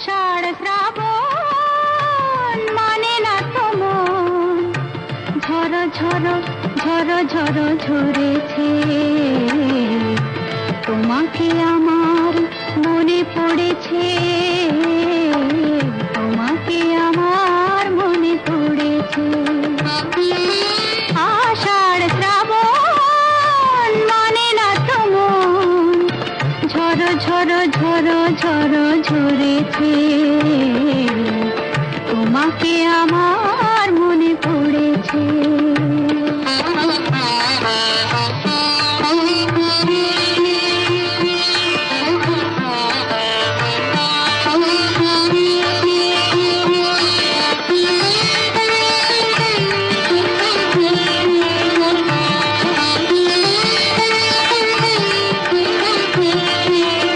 আষাঢ় শ্রাবণ মানে না তো মন, ঝড়ো ঝড়ো ঝড়ো ঝড়ো ঝরেছে। তোমাকে আমার মনে পড়েছে, তোমাকে আমার মনে পড়েছে। আষাঢ় শ্রাবণ মানে না তো মন, ঝড়ো ঝড়ো ঝড়ো ঝড়ো ঝরেছে। তোমাকে আমার মনে পড়েছে।